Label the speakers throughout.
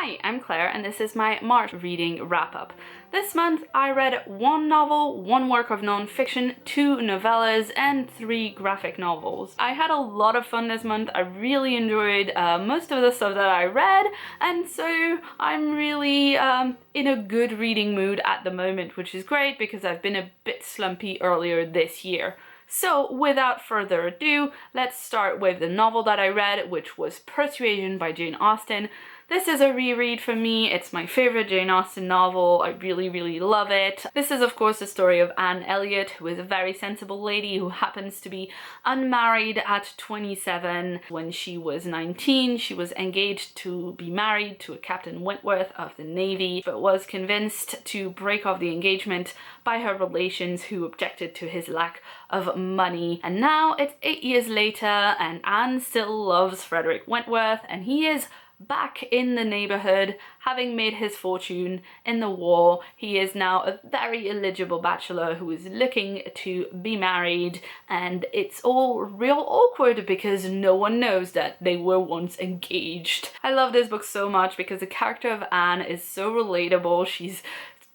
Speaker 1: Hi, I'm Claire and this is my March reading wrap-up. This month I read 1 novel, 1 work of non-fiction, 2 novellas, and 3 graphic novels. I had a lot of fun this month. I really enjoyed most of the stuff that I read, and so I'm really in a good reading mood at the moment, which is great because I've been a bit slumpy earlier this year. So without further ado, let's start with the novel that I read, which was Persuasion by Jane Austen. This is a reread for me. It's my favorite Jane Austen novel. I really love it. This is of course the story of Anne Elliot, who is a very sensible lady who happens to be unmarried at 27. When she was 19, she was engaged to be married to a Captain Wentworth of the Navy, but was convinced to break off the engagement by her relations, who objected to his lack of money. And now it's 8 years later and Anne still loves Frederick Wentworth, and he is back in the neighborhood, having made his fortune in the war. He is now a very eligible bachelor who is looking to be married, and it's all real awkward because no one knows that they were once engaged. I love this book so much because the character of Anne is so relatable. She's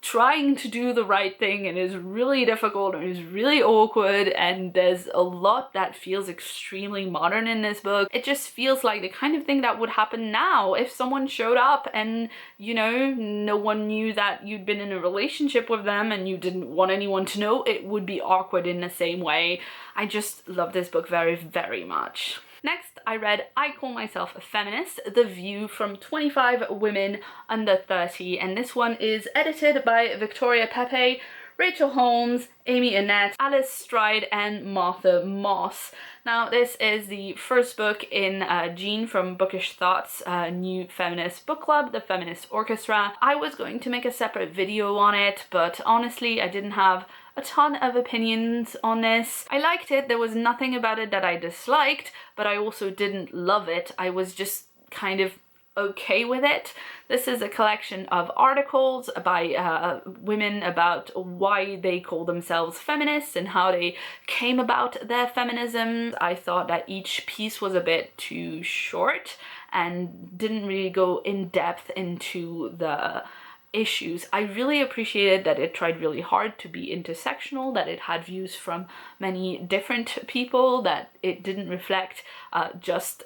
Speaker 1: trying to do the right thing and is really difficult and is really awkward, and there's a lot that feels extremely modern in this book. It just feels like the kind of thing that would happen now if someone showed up and, you know, no one knew that you'd been in a relationship with them and you didn't want anyone to know. It would be awkward in the same way. I just love this book very much. Next, I read I Call Myself a Feminist, The View from 25 Women Under 30, and this one is edited by Victoria Pepe, Rachel Holmes, Amy Annette, Alice Stride, and Martha Moss. Now, this is the first book in Jean from Bookish Thought's new feminist book club, the Feminist Orchestra. I was going to make a separate video on it, but honestly, I didn't have a ton of opinions on this. I liked it. There was nothing about it that I disliked, but I also didn't love it. I was just kind of okay with it. This is a collection of articles by women about why they call themselves feminists and how they came about their feminism. I thought that each piece was a bit too short and didn't really go in depth into the issues. I really appreciated that it tried really hard to be intersectional, that it had views from many different people, that it didn't reflect just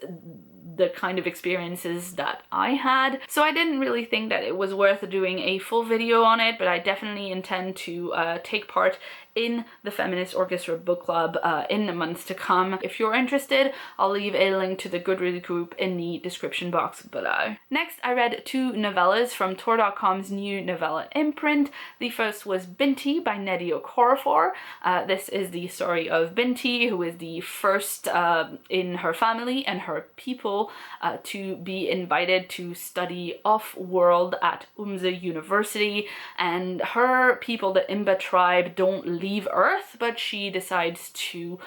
Speaker 1: the kind of experiences that I had. So I didn't really think that it was worth doing a full video on it, but I definitely intend to take part in the Feminist Orchestra book club in the months to come. If you're interested, I'll leave a link to the Goodreads group in the description box below. Next, I read 2 novellas from Tor.com's new novella imprint. The first was Binti by Nnedi Okorafor. This is the story of Binti, who is the first in her family and her people to be invited to study off-world at Umza University, and her people, the Imba tribe, don't leave Earth, but she decides to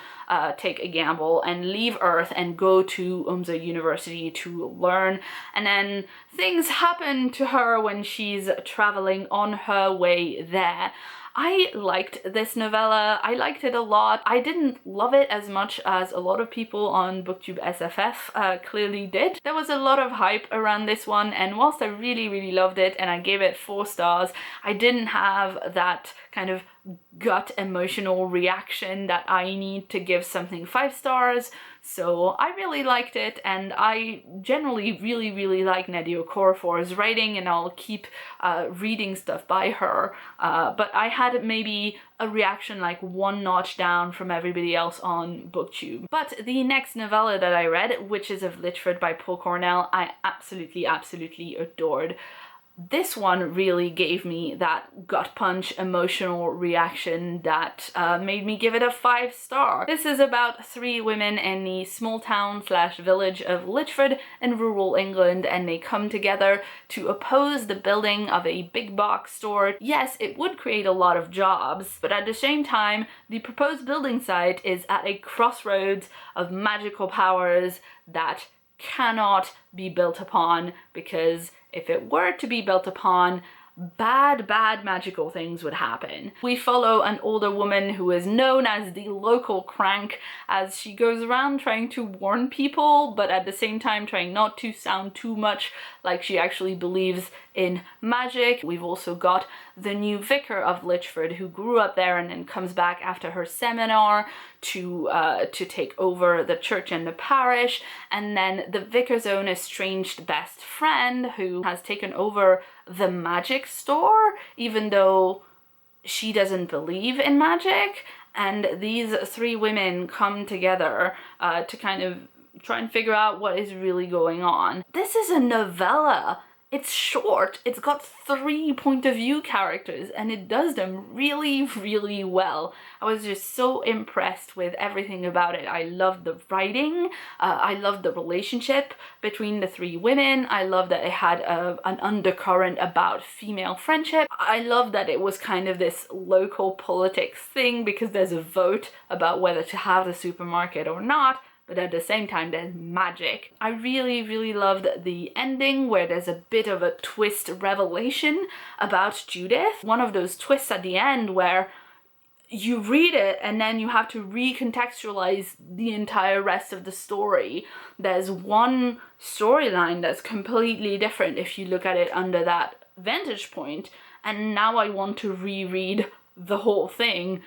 Speaker 1: take a gamble and leave Earth and go to Umza University to learn, and then things happen to her when she's traveling on her way there. I liked this novella. I liked it a lot. I didn't love it as much as a lot of people on Booktube SFF clearly did. There was a lot of hype around this one, and whilst I really loved it and I gave it 4 stars, I didn't have that kind of gut emotional reaction that I need to give something 5 stars. So I really liked it, and I generally really like Nnedi Okorafor's writing, and I'll keep reading stuff by her. But I had maybe a reaction like 1 notch down from everybody else on Booktube. But the next novella that I read, Witches of Litchford by Paul Cornell, I absolutely adored. This one really gave me that gut punch emotional reaction that made me give it a 5 star. This is about 3 women in the small town / village of Litchford in rural England, and they come together to oppose the building of a big box store. Yes, it would create a lot of jobs, but at the same time, the proposed building site is at a crossroads of magical powers that cannot be built upon, because if it were to be built upon, bad magical things would happen. We follow an older woman who is known as the local crank, as she goes around trying to warn people, but at the same time trying not to sound too much like she actually believes in magic. We've also got the new vicar of Lichford, who grew up there and then comes back after her seminar to take over the church and the parish, and then the vicar's own estranged best friend who has taken over the magic store, even though she doesn't believe in magic. And these three women come together to kind of try and figure out what is really going on. This is a novella. It's short, it's got 3 point of view characters, and it does them really well. I was just so impressed with everything about it. I loved the writing, I loved the relationship between the three women, I loved that it had an undercurrent about female friendship. I loved that it was kind of this local politics thing because there's a vote about whether to have the supermarket or not. But at the same time, there's magic. I really loved the ending where there's a bit of a twist revelation about Judith. One of those twists at the end where you read it and then you have to recontextualize the entire rest of the story. There's one storyline that's completely different if you look at it under that vantage point, and now I want to reread the whole thing,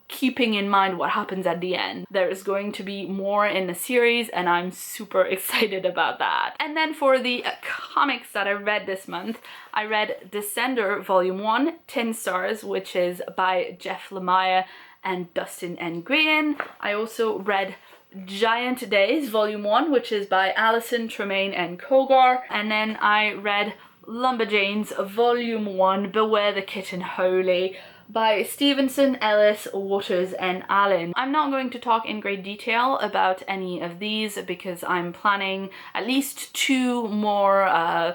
Speaker 1: keeping in mind what happens at the end. There is going to be more in the series and I'm super excited about that. And then for the comics that I read this month, I read Descender Volume 1, 10 stars, which is by Jeff Lemire and Dustin N. Green. I also read Giant Days Volume 1, which is by Alison Tremaine and Kogar. And then I read Lumberjanes Volume 1, Beware the Kitten Holy, by Stevenson, Ellis, Waters, and Allen. I'm not going to talk in great detail about any of these because I'm planning at least 2 more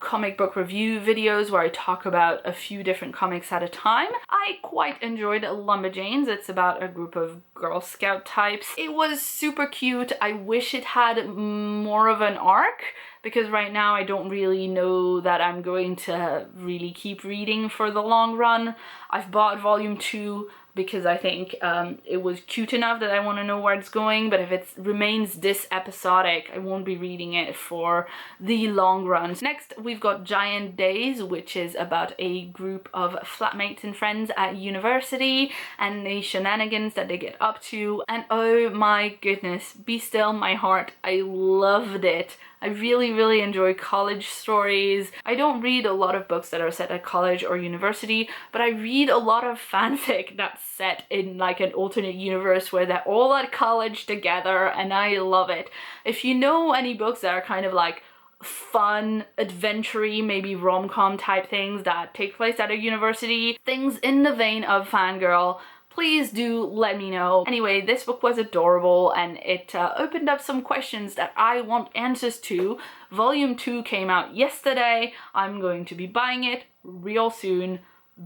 Speaker 1: comic book review videos where I talk about a few different comics at a time. I quite enjoyed Lumberjanes. It's about a group of Girl Scout types. It was super cute. I wish it had more of an arc, because right now I don't really know that I'm going to really keep reading for the long run. I've bought Volume 2 because I think it was cute enough that I want to know where it's going, but if it remains this episodic, I won't be reading it for the long run. Next, we've got Giant Days, which is about a group of flatmates and friends at university and the shenanigans that they get up to. And oh my goodness, be still my heart, I loved it. I really enjoy college stories. I don't read a lot of books that are set at college or university, but I read a lot of fanfic that's set in like an alternate universe where they're all at college together, and I love it. If you know any books that are kind of like fun, adventure-y, maybe rom-com type things that take place at a university, things in the vein of Fangirl, please do let me know. Anyway, this book was adorable and it opened up some questions that I want answers to. Volume 2 came out yesterday. I'm going to be buying it real soon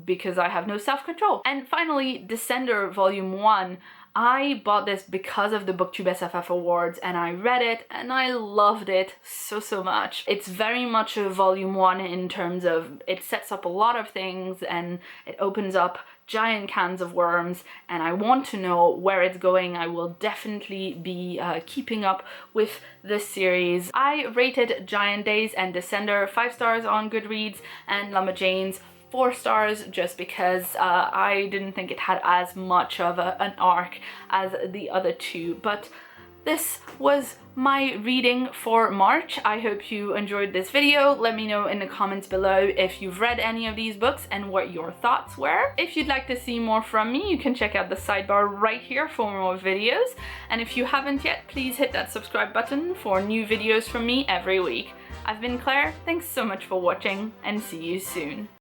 Speaker 1: because I have no self-control. And finally, Descender Volume 1. I bought this because of the Booktube SFF Awards and I read it and I loved it so much. It's very much a Volume 1 in terms of it sets up a lot of things and it opens up giant cans of worms, and I want to know where it's going. I will definitely be keeping up with this series. I rated Giant Days and Descender 5 stars on Goodreads and Lumberjanes 4 stars just because I didn't think it had as much of an arc as the other two. But this was my reading for March. I hope you enjoyed this video. Let me know in the comments below if you've read any of these books and what your thoughts were. If you'd like to see more from me, you can check out the sidebar right here for more videos. And if you haven't yet, please hit that subscribe button for new videos from me every week. I've been Claire, thanks so much for watching, and see you soon.